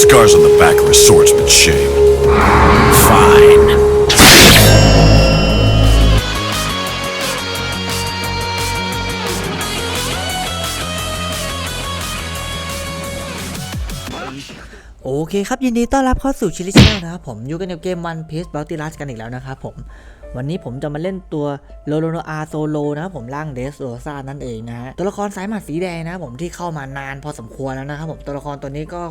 Scars on the back are a swordsman's shame. Fine. โอเคครับยินดีต้อนรับเข้าสู่ชิลิชแนลนะครับผมอยู่กันในเกม One Piece Bounty Rush กันอีกแล้วนะครับผมวันนี้ผมจะมาเล่นตัวโลโลโนอาโซโลนะครับผมร่างเดสโรซานั่นเองนะฮะตัวละครสายหมัดสีแดงนะครับผมที่เข้ามานานพอสมควรแล้วนะครับผมตัวละครตัวนี้ก็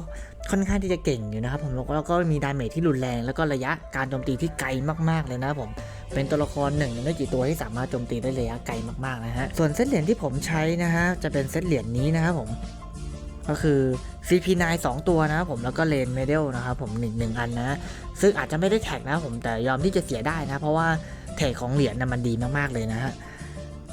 ค่อนข้างที่จะเก่งอยู่นะครับผมแล้วก็มีดาเมจที่รุนแรงแล้วก็ระยะการโจมตีที่ไกลมากๆเลยนะครับผมเป็นตัวละครหนึ่งในไม่กี่ตัวที่สามารถโจมตีได้ระยะไกลมากๆนะฮะส่วนเซตเหรียญที่ผมใช้นะฮะจะเป็นเซตเหรียญนี้นะครับผมก็คือ CP9 2 ตัวนะครับผมแล้วก็เลนเมเดลนะครับผม1 อันนะซึ่งอาจจะไม่ได้แท็กนะครับผมแต่ยอมที่จะเสียได้นะเพราะว่าแท็กของเหรียญมันดีมากๆเลยนะฮะ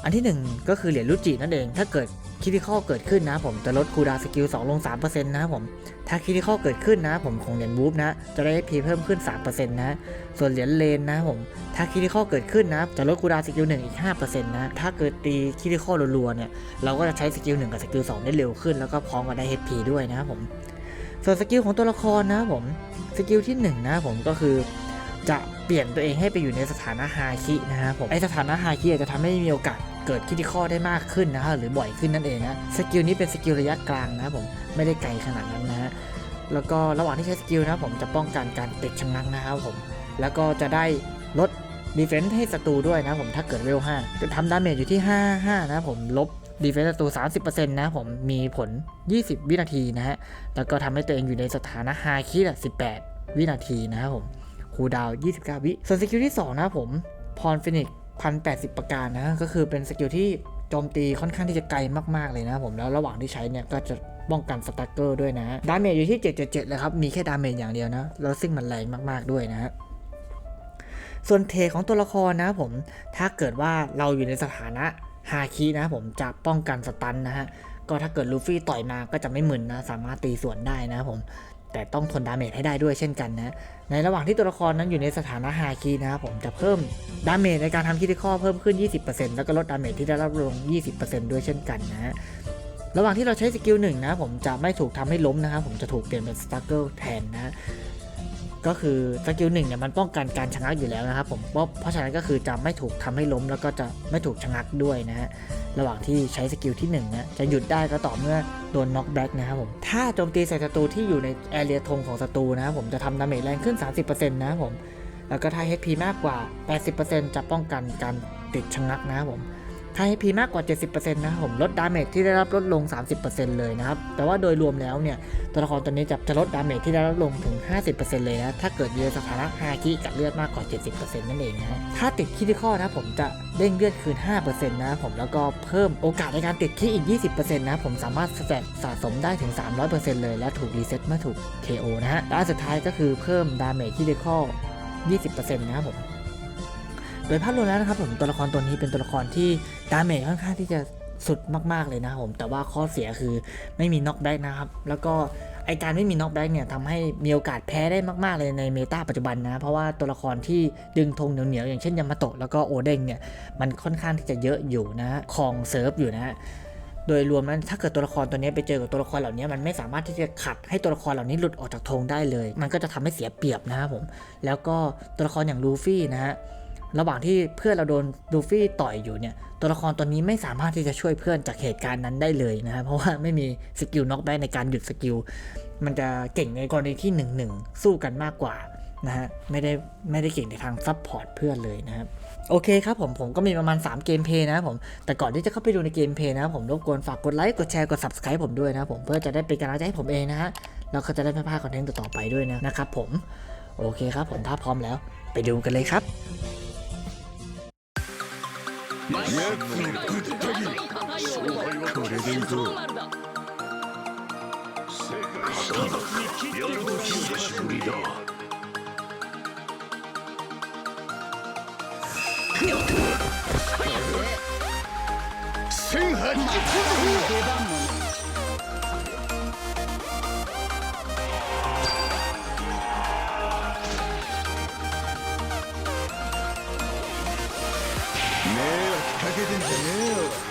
อันที่1ก็คือเหรียญรูจินั่นเองถ้าเกิดคิติคอลเกิดขึ้นนะผมจะลดคูลดาวน์สกิล2ลง 3% นะครับผมถ้าคิติคอลเกิดขึ้นนะผมของเหรียญวูฟนะจะได้ HP เพิ่มขึ้น 3% นะส่วนเหรียญเลนนะผมถ้าคิติคอลเกิดขึ้นนะจะลดคูลดาวน์สกิล1อีก 5% นะถ้าเกิดตีคิติคอลรัวๆเนี่ยเราก็จะใช้สกิล1กับสกิล2ได้เร็วขึ้นแล้วก็พร้อมกับได้ HP ด้วยนะครับผมส่วนสกิลของตัวละครนะผมสกิลที่1นะผมก็คือจะเปลี่ยนตัวเองให้ไปอยู่ในสถานะฮาคินะครับผมไอสถานะฮาคิจะทำให้มีโอกาสเกิดคิติคอลได้มากขึ้นนะฮะหรือบ่อยขึ้นนั่นเองนะสกิลนี้เป็นสกิลระยะกลางนะผมไม่ได้ไกลขนาดนั้นนะฮะแล้วก็ระหว่างที่ใช้สกิลนะผมจะป้องกันการติดชะงักนะครับผมแล้วก็จะได้ลดดีเฟนส์ให้ศัตรูด้วยนะผมถ้าเกิดเวล5จะทำดาเมจอยู่ที่55นะผมลบดีเฟนส์ศัตรู 30% นะผมมีผล20 วินาทีนะฮะแล้วก็ทำให้ตัวเองอยู่ในสถานะฮาคิ18 วินาทีนะครับผมคูลดาวน์29 วิส่วนสกิลที่2นะผมพรฟินิก1080 ประการนะก็คือเป็นสกิลที่โจมตีค่อนข้างที่จะไกลมากๆเลยนะผมแล้วระหว่างที่ใช้เนี่ยก็จะป้องกันสตั๊กเกอร์ด้วยนะดาเมจอยู่ที่777เลยครับมีแค่ดาเมจอย่างเดียวนะแล้วซึ่งมันแรงมากๆด้วยนะฮะส่วนเทของตัวละครนะผมถ้าเกิดว่าเราอยู่ในสถานะฮาคินะผมจะป้องกันสตันนะฮะก็ถ้าเกิดลูฟี่ต่อยมาก็จะไม่มึนนะสามารถตีสวนได้นะผมแต่ต้องทนดาเมจให้ได้ด้วยเช่นกันนะในระหว่างที่ตัวละครนั้นอยู่ในสถานะฮาคินะครับผมจะเพิ่มดาเมจในการทำคิติคอลเพิ่มขึ้น 20% แล้วก็ลดดาเมจที่ได้รับลง 20% ด้วยเช่นกันนะระหว่างที่เราใช้สกิล1นะผมจะไม่ถูกทำให้ล้มนะครับผมจะถูกเปลี่ยนเป็นสตั๊กเกิลแทนนะก็คือสกิล1เนี่ยมันป้องกันการชะงักอยู่แล้วนะครับผมเพราะฉะนั้นก็คือจะไม่ถูกทำให้ล้มแล้วก็จะไม่ถูกชะงักด้วยนะฮะระหว่างที่ใช้สกิลที่1นะจะหยุดได้ก็ต่อเมื่อโดนน็อกแบ็กนะครับผมถ้าโจมตีใส่ศัตรูที่อยู่ในแอเรียธงของศัตรูนะครับผมจะทำดาเมจแรงขึ้น 30% นะครับผมแล้วก็ถ้า HP มากกว่า 80% จะป้องกันการติดชะงักนะครับผมถ้า HP มากกว่า 70% นะครับผมลดดาเมจที่ได้รับลดลง 30% เลยนะครับแต่ว่าโดยรวมแล้วเนี่ยตัวละครตัวนี้จะลดดาเมจที่ได้รับลงถึง 50% เลยนะถ้าเกิดอยู่ในสถานะฮาคิกับเลือดมากกว่า 70% นั่นเองนะถ้าติดคิติคอลนะผมจะเด้งเลือดคืน 5% นะผมแล้วก็เพิ่มโอกาสในการติดคิอีก 20% นะผมสามารถสะสมได้ถึง 300% เลยและถูกรีเซ็ตเมื่อถูก KO นะฮะและอันสุดท้ายก็คือเพิ่มดาเมจคิติคอล 20% นะครับผมโดยภาพรวมแล้วนะครับผมตัวละครตัวนี้เป็นตัวละครที่ดาเมจค่อนข้างที่จะสุดมากๆเลยนะครับผมแต่ว่าข้อเสียคือไม่มีน็อกแบ็กนะครับแล้วก็ไอการไม่มีน็อกแบ็กเนี่ยทำให้มีโอกาสแพ้ได้มากๆเลยในเมตาปัจจุบันนะเพราะว่าตัวละครที่ดึงธงเหนียวๆอย่างเช่นยามาโตะแล้วก็โอเด้งเนี่ยมันค่อนข้างที่จะเยอะอยู่นะครองเซิร์ฟอยู่นะโดยรวมนั้นถ้าเกิดตัวละครตัวนี้ไปเจอกับตัวละครเหล่านี้มันไม่สามารถที่จะขัดให้ตัวละครเหล่านี้หลุดออกจากธงได้เลยมันก็จะทำให้เสียเปรียบนะครับผมแล้วก็ตัวละครอย่างลูฟี่นะฮะระหว่างที่เพื่อนเราโดนลูฟี่ต่อยอยู่เนี่ยตัวละครตัวนี้ไม่สามารถที่จะช่วยเพื่อนจากเหตุการณ์นั้นได้เลยนะครับเพราะว่าไม่มีสกิลน็อกแบ็กในการหยุดสกิลมันจะเก่งในกรณีที่1-1สู้กันมากกว่านะฮะไม่ได้เก่งในทางซัพพอร์ตเพื่อนเลยนะครับโอเคครับผมก็มีประมาณ3เกมเพลย์นะครับผมแต่ก่อนที่จะเข้าไปดูในเกมเพลย์นะครับผมรบกวนฝากกดไลค์กดแชร์กด Subscribe ผมด้วยนะครับผมเพื่อจะได้เป็นกำลังใจให้ผมเองนะฮะแล้วก็จะได้ไม่พลาดคอนเทนต์ต่อๆไปด้วยนะครับผมโอเคครับผมถ้าพร้อมแล้วไปดูกันเลยครับ奴のぶった切これでいくぞやるとき久しぶりだ迷惑かけてんじゃねえよ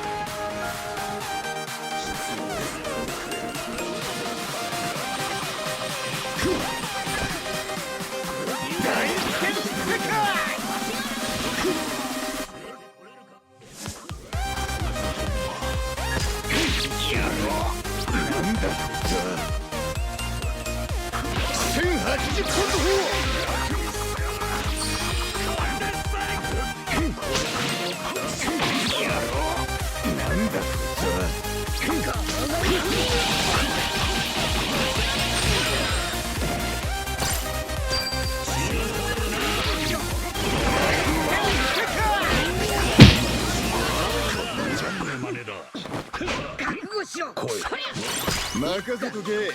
任せとけ。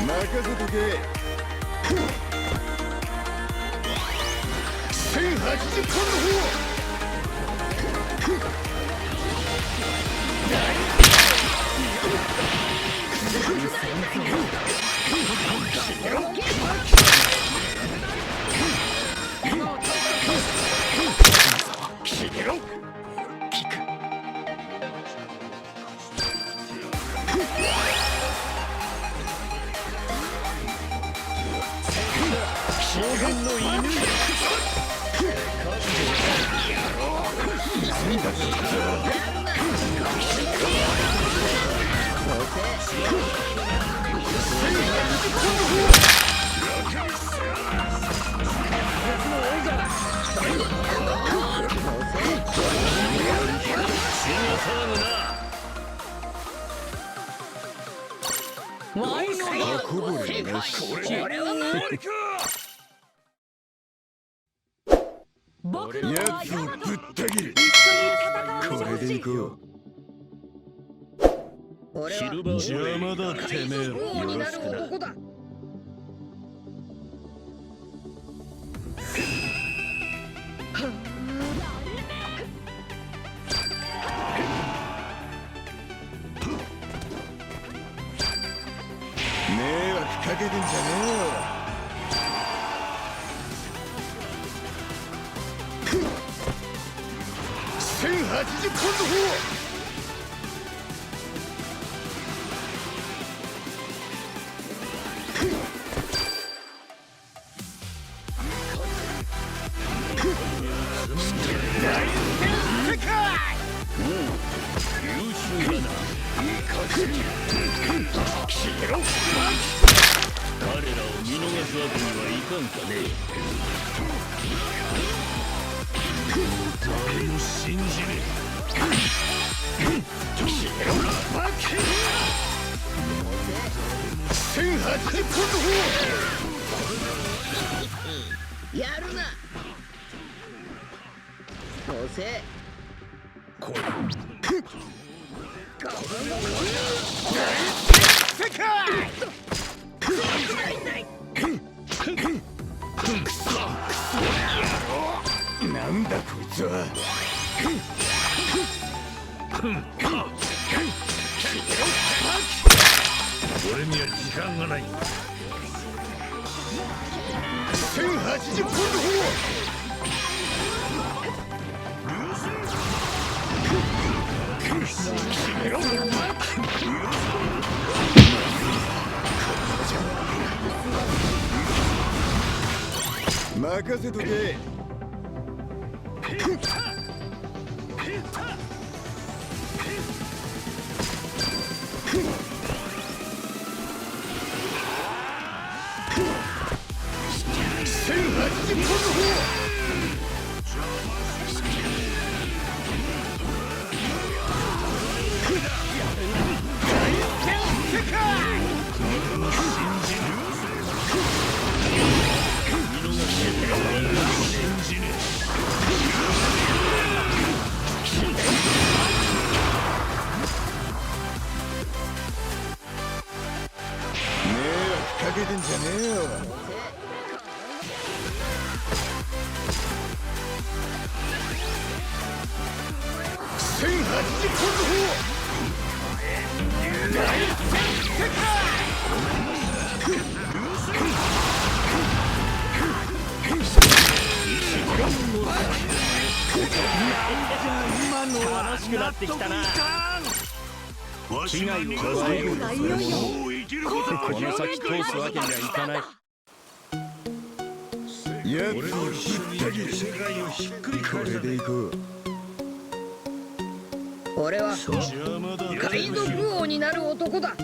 任せとけ。1080ポンド砲。やつをぶった切る。これでいこう。邪魔だてめえ。よろしくな。迷惑かけてんじゃねえよ。1080ポンド砲。彼らを見逃すわけにはいかんかね。誰も信じねえ。1080ポンド砲。やるな。押せ。これ。世界。なんだこいつは。俺には時間がない。1080ポンド砲。任せとけ。1080ポンド砲。じゃねえよ。1080ポンド砲。楽しくなってきたな。危害を加えるものこの先通すわけにはいかない。やっと世界をひっくり返れでいこう。俺は海賊王になる男だ。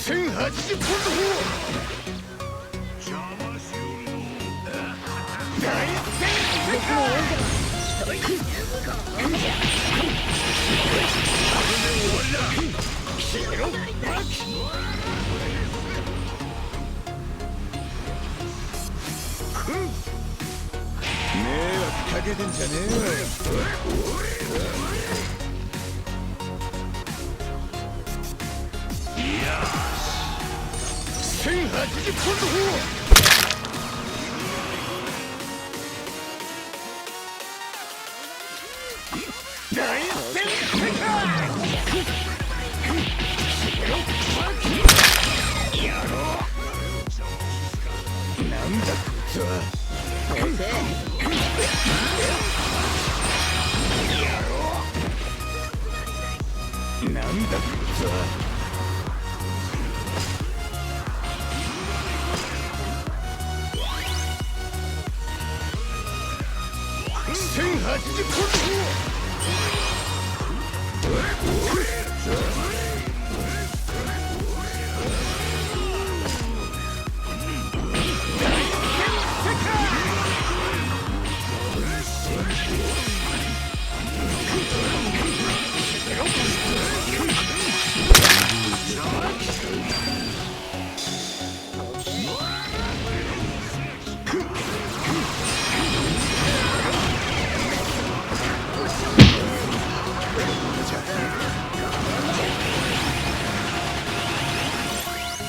1080ポンド砲。迷惑かけてんじゃねえよ。いや1080ポンド砲。大戦世界。なんだこいつは。なんだこいつは。1080ポンド砲。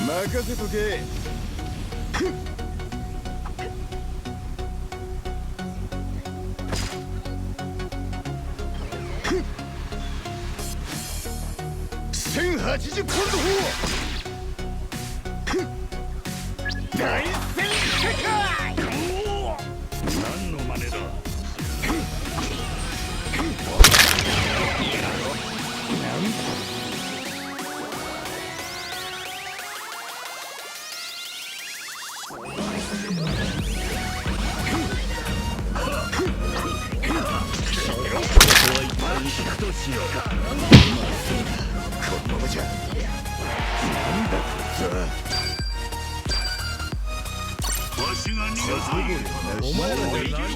任せとけ。1080ポンド砲。大戦世界。何の真似だ。としようか。このままじゃ。なんだこいつは。わしが逃がす。お前らでいける。